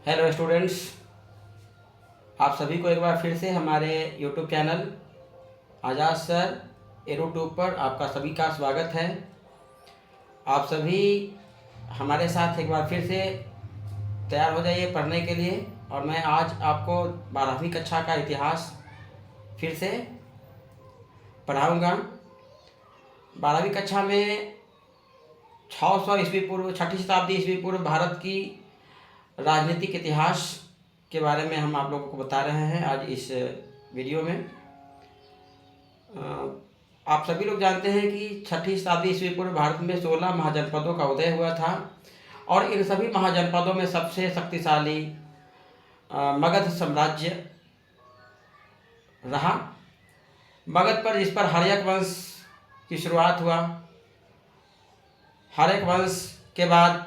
Hello students, आप सभी को एक बार फिर से हमारे यूट्यूब चैनल आज़ाद सर एरोट्यूब पर आपका सभी का स्वागत है। आप सभी हमारे साथ एक बार फिर से तैयार हो जाइए पढ़ने के लिए। और मैं आज आपको 12वीं कक्षा का इतिहास फिर से पढ़ाऊँगा। 12वीं कक्षा में 600 ईस्वी पूर्व, 6ठी शताब्दी ईस्वी पूर्व भारत की राजनीतिक इतिहास के बारे में हम आप लोगों को बता रहे हैं आज इस वीडियो में। आप सभी लोग जानते हैं कि 6ठी शताब्दी ईस्वी पूर्व भारत में 16 महाजनपदों का उदय हुआ था और इन सभी महाजनपदों में सबसे शक्तिशाली मगध साम्राज्य रहा। मगध पर जिस पर हर्यक वंश की शुरुआत हुआ, हर्यक वंश के बाद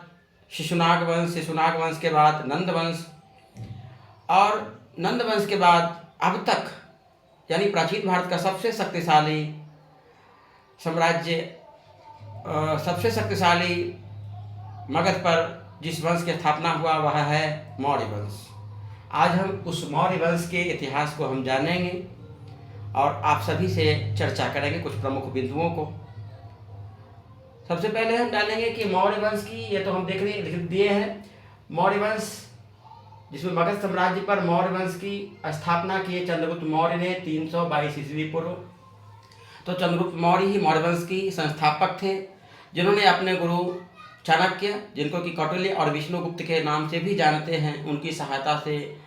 शिशुनाग वंश, शिशुनाग वंश के बाद नंद वंश और नंद वंश के बाद अब तक यानी प्राचीन भारत का सबसे शक्तिशाली साम्राज्य, सबसे शक्तिशाली मगध पर जिस वंश की स्थापना हुआ वह है मौर्य वंश। आज हम उस मौर्य वंश के इतिहास को हम जानेंगे और आप सभी से चर्चा करेंगे कुछ प्रमुख बिंदुओं को। सबसे पहले हम जानेंगे कि मौर्य वंश की, ये तो हम देख दिए हैं, मौर्य वंश जिसमें मगध साम्राज्य पर मौर्य वंश की स्थापना की चंद्रगुप्त मौर्य ने 322 ईस्वी पूर्व। तो चंद्रगुप्त मौर्य ही मौर्य वंश की संस्थापक थे, जिन्होंने अपने गुरु चाणक्य, जिनको कि कौटिल्य और विष्णुगुप्त के नाम से भी जानते हैं, उनकी सहायता से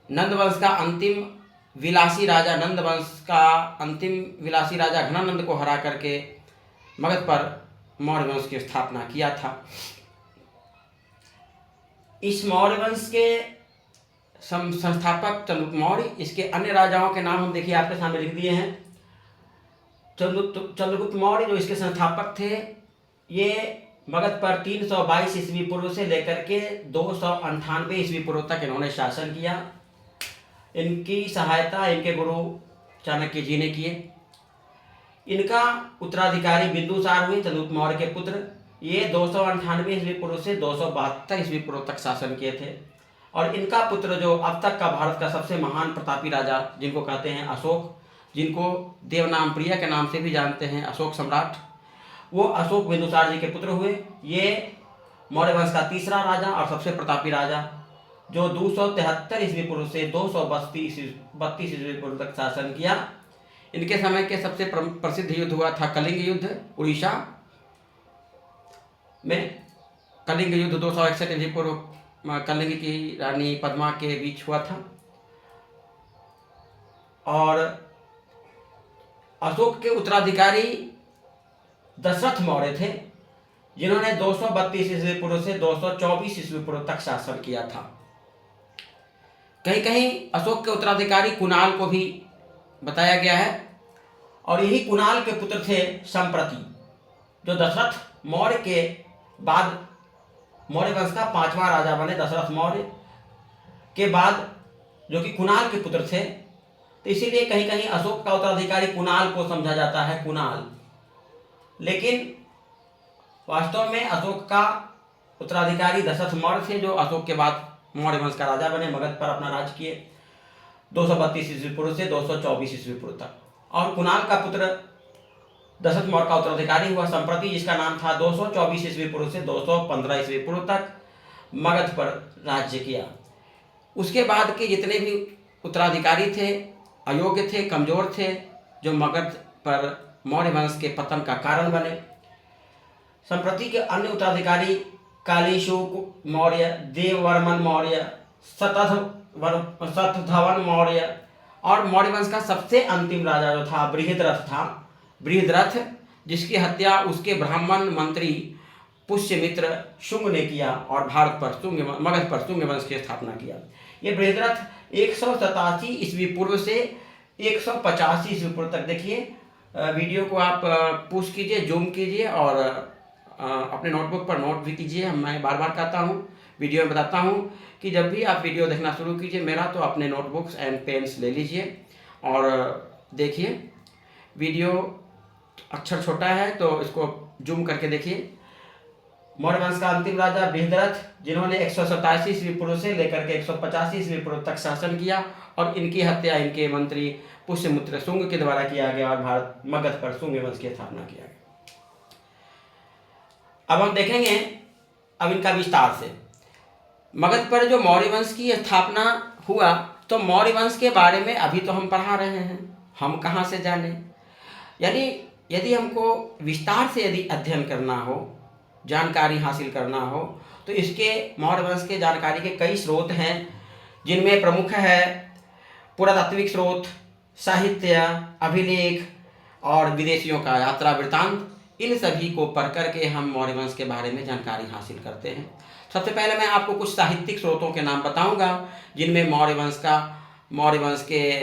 नंद वंश का अंतिम विलासी राजा, नंद वंश का अंतिम विलासी राजा घनानंद को हरा करके मगध पर मौर्य वंश की स्थापना किया था। इस मौर्य वंश के संस्थापक चंद्रगुप्त मौर्य, इसके अन्य राजाओं के नाम हम देखिए आपके सामने लिख दिए हैं। चंद्रगुप्त मौर्य जो इसके संस्थापक थे, ये मगध पर 322 ईस्वी पूर्व से लेकर के 298 ईस्वी पूर्व तक इन्होंने शासन किया। इनकी सहायता इनके गुरु चाणक्य जी ने किए। इनका उत्तराधिकारी बिंदुसार हुए, चंद्रगुप्त मौर्य के पुत्र। ये 298 ईस्वी पूर्व से 272 ईस्वी पूर्व तक शासन किए थे। और इनका पुत्र जो अब तक का भारत का सबसे महान प्रतापी राजा, जिनको कहते हैं अशोक, जिनको देवनाम प्रिय के नाम से भी जानते हैं, अशोक सम्राट, वो अशोक बिंदुसार जी के पुत्र हुए। ये मौर्य वंश का तीसरा राजा और सबसे प्रतापी राजा, जो 273 ईस्वी पूर्व से 232 ईस्वी पूर्व तक शासन किया। इनके समय के सबसे प्रसिद्ध युद्ध हुआ था कलिंग युद्ध, उड़ीसा में। कलिंग युद्ध 261 ईस्वी पूर्व कलिंग की रानी पद्मा के बीच हुआ था। और अशोक के उत्तराधिकारी दशरथ मौर्य थे, जिन्होंने 232 ईस्वी पूर्व से 224 ईस्वी पूर्व तक शासन किया था। कहीं कहीं अशोक के उत्तराधिकारी कुणाल को भी बताया गया है, और यही कुणाल के पुत्र थे संप्रति, जो दशरथ मौर्य के बाद मौर्य वंश का 5वां राजा बने। दशरथ मौर्य के बाद जो कि कुणाल के पुत्र थे, तो इसीलिए कहीं कहीं अशोक का उत्तराधिकारी कुणाल को समझा जाता है, कुणाल। लेकिन वास्तव में अशोक का उत्तराधिकारी दशरथ मौर्य थे, जो अशोक के बाद मौर्य वंश का राजा बने, मगध पर अपना राज किए 232 ईस्वी पूर्व से 224 ईस्वी पूर्व तक। और कुणाल का पुत्र दशरथ मौर्य का उत्तराधिकारी हुआ संप्रति, जिसका नाम था 224 ईस्वी पूर्व से 215 ईस्वी पूर्व तक मगध पर राज्य किया। उसके बाद के जितने भी उत्तराधिकारी थे अयोग्य थे, कमजोर थे, जो मगध पर मौर्य वंश के पतन का कारण बने। संप्रति के अन्य उत्तराधिकारी कालीशुक मौर्य, देववर्मन मौर्य, शतधवन मौर्य, और मौर्य वंश का सबसे अंतिम राजा जो था बृहद्रथ था। बृहद्रथ, जिसकी हत्या उसके ब्राह्मण मंत्री पुष्यमित्र शुंग ने किया और भारत पर मगध पर शुंग वंश की स्थापना किया। ये बृहद्रथ 187 ईस्वी पूर्व से 185 ईस्वी पूर्व तक, देखिए वीडियो को आप पुश कीजिए, जूम कीजिए और अपने नोटबुक पर नोट भी कीजिए। मैं बार बार कहता हूँ, वीडियो में बताता हूँ कि जब भी आप वीडियो देखना शुरू कीजिए मेरा, तो अपने नोटबुक्स एंड पेन्स ले लीजिए और देखिए। वीडियो अक्षर छोटा है तो इसको जूम करके देखिए। मौर्य वंश का अंतिम राजा बृहद्रथ, जिन्होंने 187 ईस्वी पूर्व से लेकर के 185 ईस्वी पूर्व तक शासन किया, और इनकी हत्या इनके मंत्री पुष्यमित्र शुंग के द्वारा किया गया और भारत मगध पर शुंग वंश की स्थापना किया गया। अब हम देखेंगे अब इनका विस्तार से। मगध पर जो मौर्य वंश की स्थापना हुआ, तो मौर्य वंश के बारे में अभी तो हम पढ़ा रहे हैं, हम कहाँ से जाने। यानी यदि हमको विस्तार से यदि अध्ययन करना हो, जानकारी हासिल करना हो, तो इसके मौर्य वंश के जानकारी के कई स्रोत हैं, जिनमें प्रमुख है पुरातात्विक स्रोत, साहित्य, अभिलेख और विदेशियों का यात्रा वृत्तांत। इन सभी को पढ़ करके हम मौर्य वंश के बारे में जानकारी हासिल करते हैं। सबसे पहले मैं आपको कुछ साहित्यिक स्रोतों के नाम बताऊंगा, जिनमें मौर्य वंश के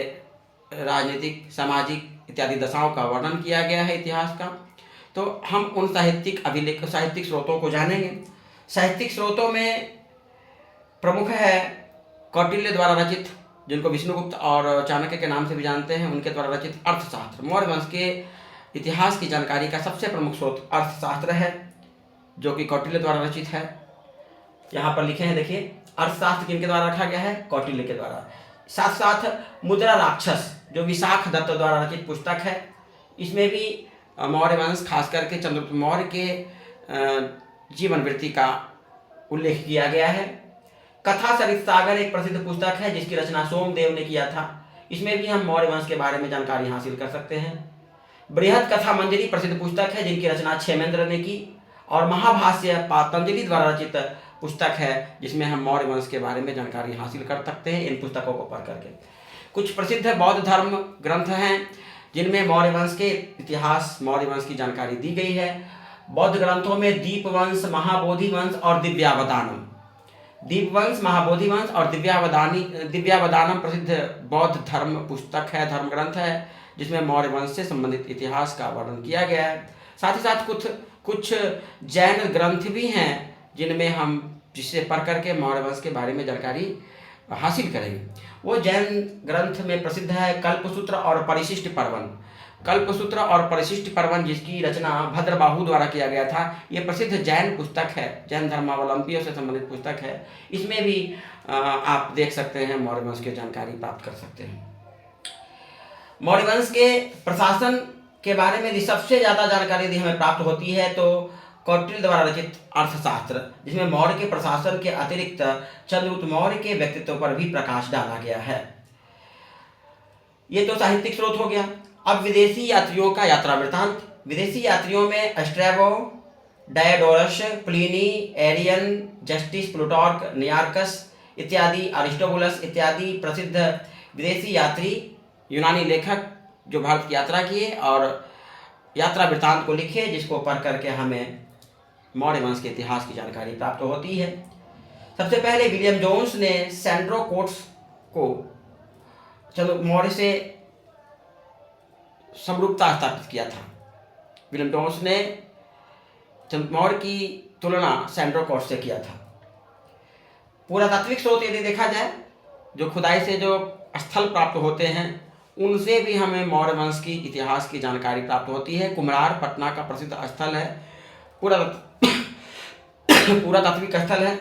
राजनीतिक, सामाजिक इत्यादि दशाओं का वर्णन किया गया है, इतिहास का। तो हम उन साहित्यिक स्रोतों को जानेंगे। साहित्यिक स्रोतों में प्रमुख है कौटिल्य द्वारा रचित, जिनको विष्णुगुप्त और चाणक्य के नाम से भी जानते हैं, उनके द्वारा रचित अर्थशास्त्र। मौर्य वंश के इतिहास की जानकारी का सबसे प्रमुख स्रोत अर्थशास्त्र है, जो कि कौटिल्य द्वारा रचित है। यहाँ पर लिखे हैं, देखिए, अर्थशास्त्र किनके द्वारा रखा गया है? कौटिल्य के द्वारा। साथ साथ मुद्रा राक्षस, जो विशाख दत्त द्वारा रचित पुस्तक है, इसमें भी मौर्य वंश, खास करके चंद्रगुप्त मौर्य के जीवन वृत्ति का उल्लेख किया गया है। कथा सरित सागर एक प्रसिद्ध पुस्तक है, जिसकी रचना सोमदेव ने किया था। इसमें भी हम मौर्य वंश के बारे में जानकारी हासिल कर सकते हैं। बृहद कथा मंजरी प्रसिद्ध पुस्तक है, जिनकी रचना क्षेमेंद्र ने की। और महाभाष्य पातंजलि द्वारा रचित पुस्तक है, जिसमें हम मौर्य वंश के बारे में जानकारी हासिल कर सकते हैं इन पुस्तकों को पढ़ करके। कुछ प्रसिद्ध बौद्ध धर्म ग्रंथ हैं, जिनमें मौर्य वंश के इतिहास, मौर्य वंश की जानकारी दी गई है। बौद्ध ग्रंथों में दीपवंश, महाबोधि वंश और दिव्यावदानम। दीपवंश, महाबोधि वंश और दिव्यावदानम प्रसिद्ध बौद्ध धर्म पुस्तक है, धर्म ग्रंथ है, जिसमें मौर्य वंश से संबंधित इतिहास का वर्णन किया गया है। साथ ही साथ कुछ जैन ग्रंथ भी हैं, जिससे पढ़ करके मौर्य वंश के बारे में जानकारी हासिल करेंगे। वो जैन ग्रंथ में प्रसिद्ध है कल्पसूत्र और परिशिष्ट पर्वन। कल्पसूत्र और परिशिष्ट पर्वन, जिसकी रचना भद्रबाहु द्वारा किया गया था, ये प्रसिद्ध जैन पुस्तक है, जैन धर्मावलंबियों से संबंधित पुस्तक है। इसमें भी आप देख सकते हैं, मौर्य वंश की जानकारी प्राप्त कर सकते हैं। मौर्य वंश के प्रशासन के बारे में यदि सबसे ज़्यादा जानकारी यदि हमें प्राप्त होती है, तो कौटिल्य द्वारा रचित अर्थशास्त्र, जिसमें मौर्य के प्रशासन के अतिरिक्त चंद्रगुप्त मौर्य के व्यक्तित्व पर भी प्रकाश डाला गया है। ये तो साहित्यिक स्रोत हो गया। अब विदेशी यात्रियों का यात्रा वृत्तांत। विदेशी यात्रियों में Strabo, Diodorus, Pliny, Arrian, Justice, Plutarch, Nearchus इत्यादि, अरिस्टोबुलस इत्यादि प्रसिद्ध विदेशी यात्री, यूनानी लेखक, जो भारत की यात्रा किए और यात्रा वृत्तांत को लिखे, जिसको पढ़ करके हमें मौर्य वंश के इतिहास की जानकारी प्राप्त होती है। सबसे पहले विलियम जोन्स ने सैंड्रो कोट्स को मौर्य से समरूपता स्थापित किया था। विलियम जोन्स ने मौर्य की तुलना सैंड्रो कोट्स से किया था। पुरातात्विक स्रोत यदि देखा जाए, जो खुदाई से जो स्थल प्राप्त होते हैं, उनसे भी हमें मौर्य वंश की इतिहास की जानकारी प्राप्त होती है। कुम्हरार पटना का प्रसिद्ध स्थल है, पुरातात्विक स्थल है।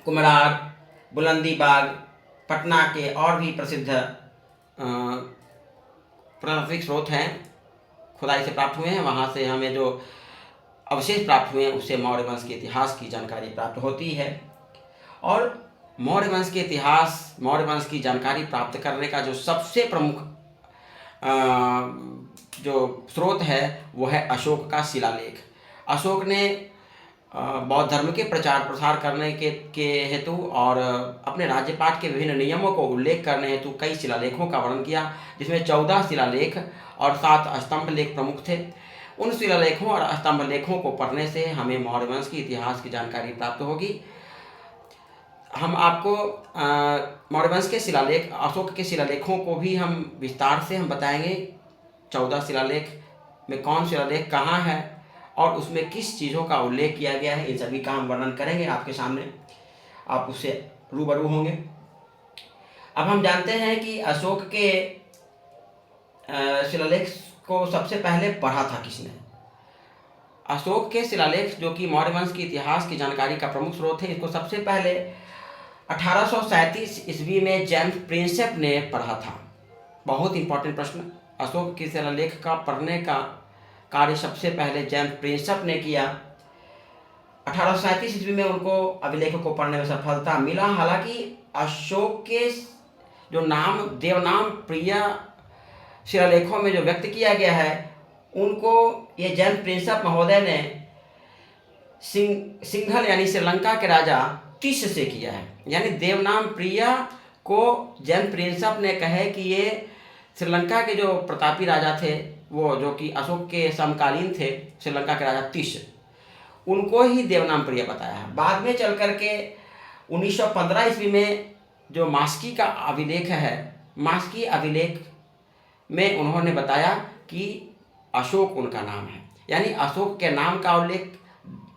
कुम्हरार, बुलंदीबाग, पटना के और भी प्रसिद्ध पुरातात्विक स्रोत हैं, खुदाई से प्राप्त हुए हैं। वहाँ से हमें जो अवशेष प्राप्त हुए हैं, उससे मौर्य वंश के इतिहास की जानकारी प्राप्त होती है। और मौर्य वंश के इतिहास, मौर्य वंश की जानकारी प्राप्त करने का जो सबसे प्रमुख जो स्रोत है, वो है अशोक का शिलालेख। अशोक ने बौद्ध धर्म के प्रचार प्रसार करने के हेतु और अपने राज्यपाठ के विभिन्न नियमों को उल्लेख करने हेतु कई शिलालेखों का वर्णन किया, जिसमें 14 शिलालेख और 7 स्तंभ लेख प्रमुख थे। उन शिलालेखों और स्तंभ लेखों को पढ़ने से हमें मौर्य वंश की इतिहास की जानकारी प्राप्त होगी। हम आपको मौर्य वंश के शिलालेख, अशोक के शिलालेखों को भी हम विस्तार से हम बताएंगे। 14 शिलालेख में कौन शिलालेख कहाँ है और उसमें किस चीज़ों का उल्लेख किया गया है, इन सभी का हम वर्णन करेंगे आपके सामने, आप उससे रूबरू होंगे। अब हम जानते हैं कि अशोक के शिलालेख को सबसे पहले पढ़ा था किसने? अशोक के शिलालेख जो कि मौर्य वंश के इतिहास की जानकारी का प्रमुख स्रोत है, इसको सबसे पहले 1837 ईस्वी में जेम्स प्रिंसेप ने पढ़ा था। बहुत इंपॉर्टेंट प्रश्न। अशोक के शिलालेख का पढ़ने का कार्य सबसे पहले जेम्स प्रिंसेप ने किया। 1837 ईस्वी में उनको अभिलेखों को पढ़ने में सफलता मिला। हालांकि अशोक के जो नाम देवनाम प्रिय शिलालेखों में जो व्यक्त किया गया है, उनको ये जेम्स प्रिंसेप महोदय ने सिंघल यानी श्रीलंका के राजा तिष से किया है। यानी देवनाम प्रिय को जेम्स प्रिंसेप ने कहे कि ये श्रीलंका के जो प्रतापी राजा थे, वो जो कि अशोक के समकालीन थे, श्रीलंका के राजा तिष, उनको ही देवनाम प्रिय बताया है। बाद में चल करके 1915 ईस्वी में जो मास्की का अभिलेख है, मास्की अभिलेख में उन्होंने बताया कि अशोक उनका नाम है। यानी अशोक के नाम का उल्लेख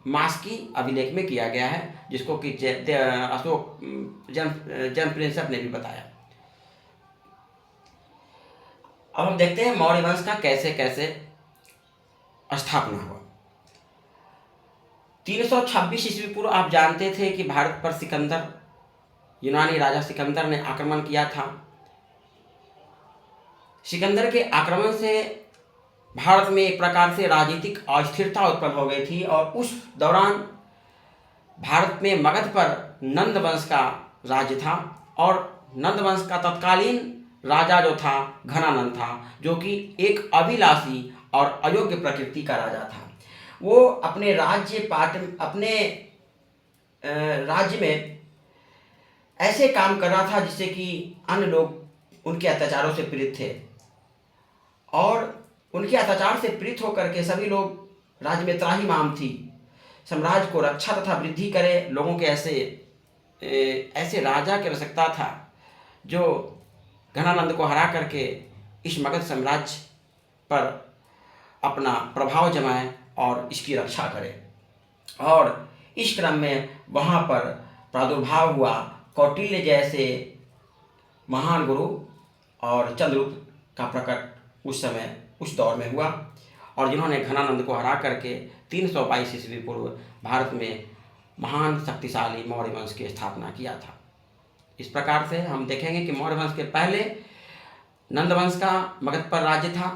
मास्की अभिलेख में किया गया है, जिसको कि अशोक जेम्स प्रिंसेप ने भी बताया। अब हम देखते हैं मौर्य वंश का कैसे कैसे स्थापना हुआ। 326 ईस्वी पूर्व आप जानते थे कि भारत पर सिकंदर, यूनानी राजा सिकंदर ने आक्रमण किया था। सिकंदर के आक्रमण से भारत में एक प्रकार से राजनीतिक अस्थिरता उत्पन्न हो गई थी, और उस दौरान भारत में मगध पर नंद वंश का राज्य था, और नंद वंश का तत्कालीन राजा जो था घनानंद था, जो कि एक अभिलाषी और अयोग्य प्रकृति का राजा था। वो अपने राज्य में ऐसे काम कर रहा था जिससे कि अन्य लोग उनके अत्याचारों से पीड़ित थे, और उनके अत्याचार से पीड़ित होकर के सभी लोग राज्य में त्राहिमाम थी। साम्राज्य को रक्षा तथा वृद्धि करे लोगों के ऐसे राजा की आवश्यकता था जो घनानंद को हरा करके इस मगध साम्राज्य पर अपना प्रभाव जमाए और इसकी रक्षा करे। और इस क्रम में वहाँ पर प्रादुर्भाव हुआ कौटिल्य जैसे महान गुरु, और चंद्रगुप्त का प्रकट उस समय उस दौर में हुआ, और जिन्होंने घनानंद को हरा करके 322 ईस्वी पूर्व भारत में महान शक्तिशाली मौर्य वंश की स्थापना किया था। इस प्रकार से हम देखेंगे कि मौर्य वंश के पहले नंद वंश का मगध पर राज्य था।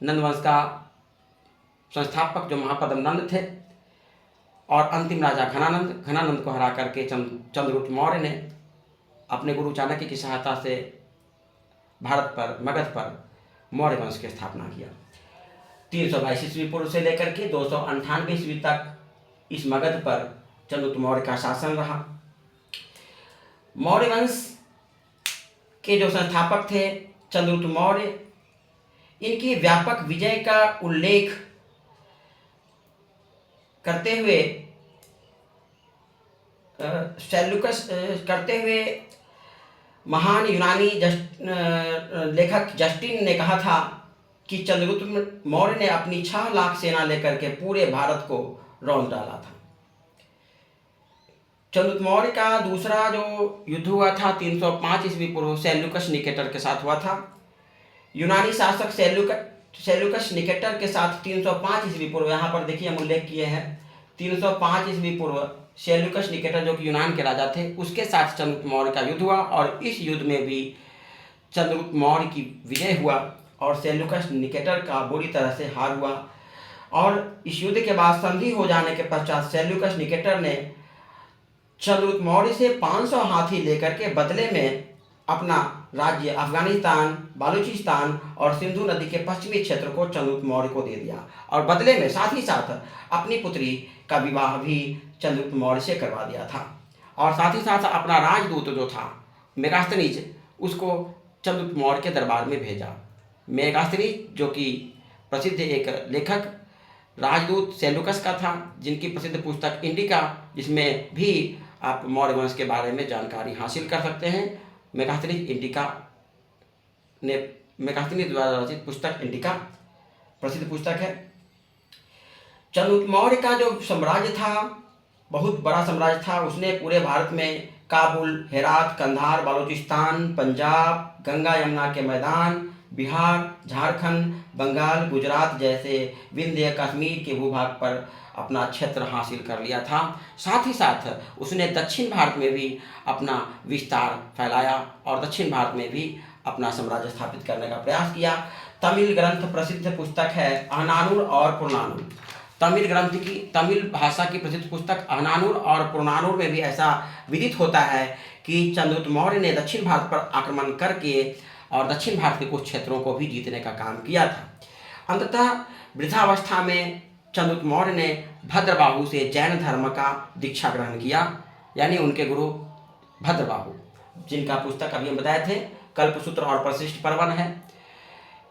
नंद वंश का संस्थापक जो महापद्म नंद थे, और अंतिम राजा घनानंद को हरा करके चंद्रगुप्त मौर्य ने अपने गुरु चाणक्य की सहायता से भारत पर मगध पर मौर्य वंश की स्थापना किया। 322 ईस्वी पूर्व से लेकर के 298 ईस्वी तक इस मगध पर चंद्रगुप्त मौर्य का शासन रहा। मौर्य वंश के जो संस्थापक थे चंद्रगुप्त मौर्य, इनकी व्यापक विजय का उल्लेख करते हुए महान यूनानी लेखक जस्टिन ने कहा था कि चंद्रगुप्त मौर्य ने अपनी 6 लाख सेना लेकर के पूरे भारत को रौंद डाला था। चंद्रगुप्त मौर्य का दूसरा जो युद्ध हुआ था 305 ईस्वी पूर्व सेल्यूकस निकेटर के साथ हुआ था। यूनानी शासक सेल्यूकस निकेटर के साथ 305 ईस्वी पूर्व, यहाँ पर देखिए हम उल्लेख किए हैं 305 ईस्वी पूर्व सेल्यूकस निकेटर जो कि यूनान के राजा थे, उसके साथ चंद्रगुप्त मौर्य का युद्ध हुआ, और इस युद्ध में भी चंद्रगुप्त मौर्य की विजय हुआ और सेल्यूकस निकेटर का बुरी तरह से हार हुआ। और इस युद्ध के बाद संधि हो जाने के पश्चात सेल्यूकस निकेटर ने चंद्रगुप्त मौर्य से 500 हाथी लेकर के बदले में अपना राज्य अफगानिस्तान, बालूचिस्तान और सिंधु नदी के पश्चिमी क्षेत्र को चंद्रगुप्त मौर्य को दे दिया, और बदले में साथ ही साथ अपनी पुत्री का विवाह भी चंद्रगुप्त मौर्य से करवा दिया था, और साथ ही साथ अपना राजदूत जो था मेगास्थनीज, उसको चंद्रगुप्त मौर्य के दरबार में भेजा। मेगास्थनीज जो कि प्रसिद्ध एक लेखक राजदूत सेल्यूकस का था, जिनकी प्रसिद्ध पुस्तक इंडिका, जिसमें भी आप मौर्य वंश के बारे में जानकारी हासिल कर सकते हैं। मेगास्थनीज द्वारा रचित पुस्तक इंडिका प्रसिद्ध पुस्तक है। चंद्रगुप्त मौर्य का जो साम्राज्य था बहुत बड़ा साम्राज्य था। उसने पूरे भारत में काबुल, हेरात, कंधार, बालूचिस्तान, पंजाब, गंगा यमुना के मैदान, बिहार, झारखंड, बंगाल, गुजरात जैसे विंध्य कश्मीर के भूभाग पर अपना क्षेत्र हासिल कर लिया था। साथ ही साथ उसने दक्षिण भारत में भी अपना विस्तार फैलाया और दक्षिण भारत में भी अपना साम्राज्य स्थापित करने का प्रयास किया। तमिल ग्रंथ प्रसिद्ध पुस्तक है अहनानूर और पुरनानूर। तमिल भाषा की प्रसिद्ध पुस्तक अहनानूर और पुरनानूर में भी ऐसा विदित होता है कि चंद्रगुप्त मौर्य ने दक्षिण भारत पर आक्रमण करके और दक्षिण भारत के कुछ क्षेत्रों को भी जीतने का काम किया था। अंततः वृद्धावस्था में चंद्रगुप्त मौर्य ने भद्रबाहु से जैन धर्म का दीक्षा ग्रहण किया, यानी उनके गुरु भद्रबाहु, जिनका पुस्तक अभी हम बताए थे कल्पसूत्र और परिशिष्ट पर्वन है।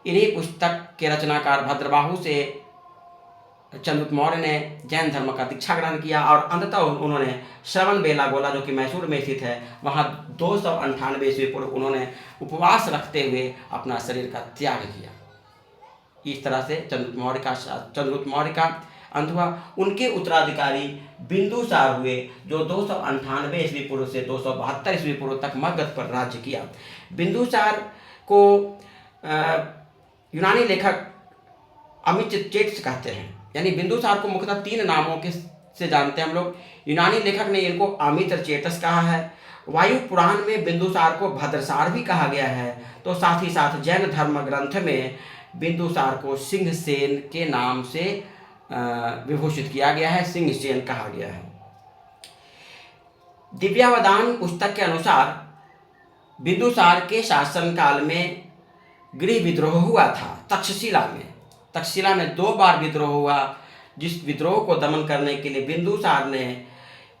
इन्हीं पुस्तक के रचनाकार भद्रबाहु से चंद्रगुप्त मौर्य ने जैन धर्म का दीक्षा ग्रहण किया और अंततः उन्होंने श्रवण बेलागोला, जो कि मैसूर में स्थित है, वहाँ 298 ईस्वी पूर्व उन्होंने उपवास रखते हुए अपना शरीर का त्याग किया। इस तरह से चंद्रगुप्त मौर्य का अंत हुआ। उनके उत्तराधिकारी बिंदुसार हुए, जो 298 ईस्वी पूर्व से 272 ईस्वी पूर्व तक मगध पर राज्य किया। बिंदुसार को यूनानी लेखक अमिचेट्स कहते हैं, यानी बिंदुसार को मुख्यतः 3 नामों के से जानते हैं हम लोग। यूनानी लेखक ने इनको अमित्रचेटस कहा है। वायु पुराण में बिंदुसार को भद्रसार भी कहा गया है। तो साथ ही साथ जैन धर्म ग्रंथ में बिंदुसार को सिंहसेन के नाम से विभूषित किया गया है, सिंहसेन कहा गया है। दिव्यावदान पुस्तक के अनुसार बिंदुसार के शासनकाल में गृह विद्रोह हुआ था तक्षशिला में 2 बार विद्रोह हुआ, जिस विद्रोह को दमन करने के लिए बिंदुसार ने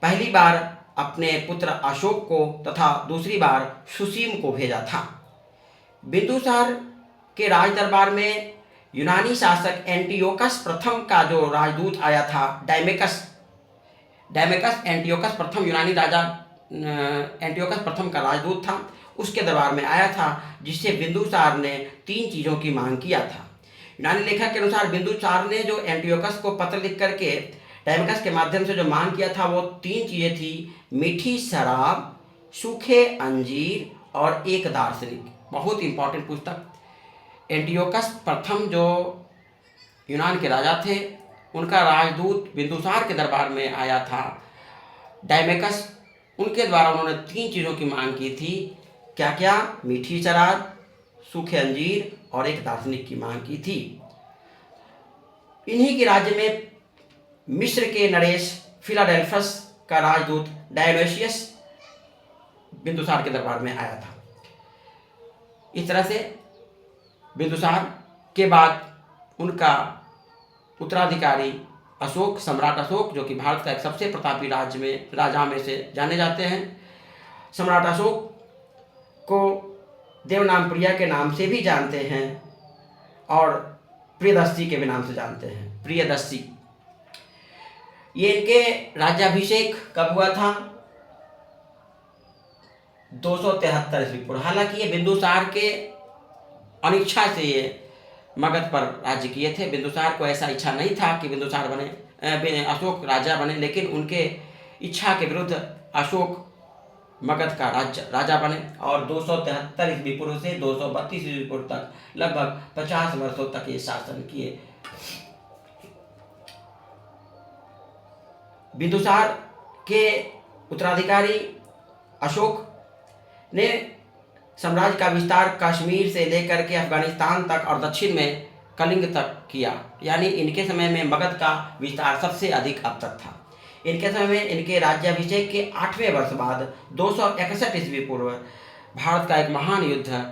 पहली बार अपने पुत्र अशोक को तथा दूसरी बार सुसीम को भेजा था। बिंदुसार के राज दरबार में यूनानी शासक एंटियोकस प्रथम का जो राजदूत आया था, डायमेकस एंटियोकस प्रथम यूनानी राजा एंटियोकस प्रथम का राजदूत था, उसके दरबार में आया था, जिससे बिंदुसार ने 3 चीज़ों की मांग किया था। यूनानी लेखक के अनुसार बिंदुसार ने जो एंटियोकस को पत्र लिख करके डायमेकस के माध्यम से जो मांग किया था, वो 3 चीज़ें थी: मीठी शराब, सूखे अंजीर और एक दार्शनिक। बहुत इंपॉर्टेंट पुस्तक। एंटियोकस प्रथम जो यूनान के राजा थे, उनका राजदूत बिंदुसार के दरबार में आया था डायमेकस, उनके द्वारा उन्होंने 3 चीज़ों की मांग की थी। क्या क्या? मीठी शराब, सूखे अंजीर और एक दार्शनिक की मांग की थी। इन्हीं के राज्य में मिस्र के नरेश फिलाडेल्फस का राजदूत डायोनिसियस बिंदुसार के दरबार में आया था। इस तरह से बिंदुसार के बाद उनका उत्तराधिकारी अशोक, सम्राट अशोक, जो कि भारत का एक सबसे प्रतापी राजा में से जाने जाते हैं। सम्राट अशोक को देवनामप्रिया के नाम से भी जानते हैं और प्रियदर्शी के भी नाम से जानते हैं, प्रियदर्शी। ये इनके राज्याभिषेक कब हुआ था? 273 ईस्वी पूर्व। हालांकि ये बिंदुसार के अनिच्छा से ये मगध पर राज्य किए थे। बिंदुसार को ऐसा इच्छा नहीं था कि अशोक राजा बने, लेकिन उनके इच्छा के विरुद्ध अशोक मगध का राजा बने और 273 ईस्वी पूर्व से 232 ईस्वी पूर्व तक लगभग 50 वर्षों तक ये शासन किए। बिंदुसार के उत्तराधिकारी अशोक ने साम्राज्य का विस्तार कश्मीर से लेकर के अफगानिस्तान तक और दक्षिण में कलिंग तक किया, यानी इनके समय में मगध का विस्तार सबसे अधिक अब तक था। इनके समय में इनके राज्याभिषेक के 8वें वर्ष बाद 261 ईस्वी पूर्व भारत का एक महान युद्ध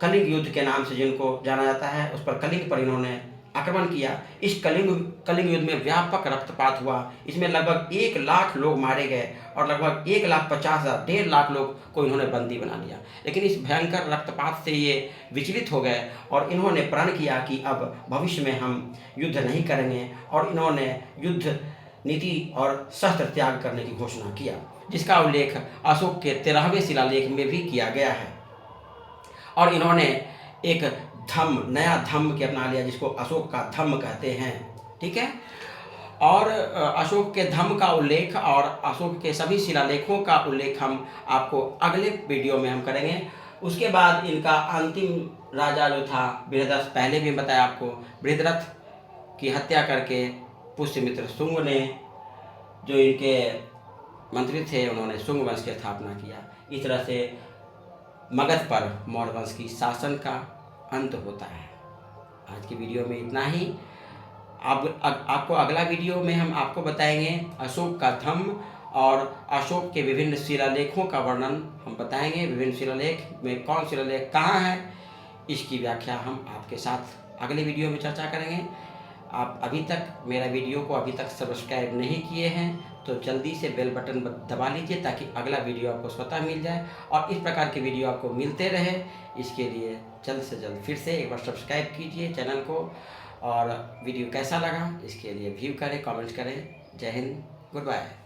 कलिंग युद्ध के नाम से जिनको जाना जाता है, उस पर कलिंग पर इन्होंने आक्रमण किया। इस कलिंग युद्ध में व्यापक रक्तपात हुआ। इसमें लगभग 1 लाख लोग मारे गए और लगभग 1,50,000 1.5 लाख लोग को इन्होंने बंदी बना लिया। लेकिन इस भयंकर रक्तपात से ये विचलित हो गए और इन्होंने प्रण किया कि अब भविष्य में हम युद्ध नहीं करेंगे, और इन्होंने युद्ध नीति और शस्त्र त्याग करने की घोषणा किया, जिसका उल्लेख अशोक के 13वें शिलालेख में भी किया गया है। और इन्होंने एक नया धम्म के अपना लिया, जिसको अशोक का धम्म कहते हैं। ठीक है। और अशोक के धम्म का उल्लेख और अशोक के सभी शिलालेखों का उल्लेख हम आपको अगले वीडियो में हम करेंगे। उसके बाद इनका अंतिम राजा जो था बृहदरथ, पहले भी बताया आपको, बृहदरथ की हत्या करके पुष्यमित्र शुंग ने, जो इनके मंत्री थे, उन्होंने शुंग वंश की स्थापना किया। इस तरह से मगध पर मौर्य वंश की शासन का अंत होता है। आज की वीडियो में इतना ही। आपको अगला वीडियो में हम आपको बताएंगे अशोक का धम्म और अशोक के विभिन्न शिलालेखों का वर्णन हम बताएंगे। विभिन्न शिलालेख में कौन शिलालेख कहाँ है, इसकी व्याख्या हम आपके साथ अगले वीडियो में चर्चा करेंगे। आप अभी तक मेरा वीडियो को अभी तक सब्सक्राइब नहीं किए हैं तो जल्दी से बेल बटन दबा लीजिए ताकि अगला वीडियो आपको स्वतः मिल जाए और इस प्रकार के वीडियो आपको मिलते रहे। इसके लिए जल्द से जल्द फिर से एक बार सब्सक्राइब कीजिए चैनल को, और वीडियो कैसा लगा इसके लिए व्यू करें, कमेंट करें। जय हिंद, गुड बाय।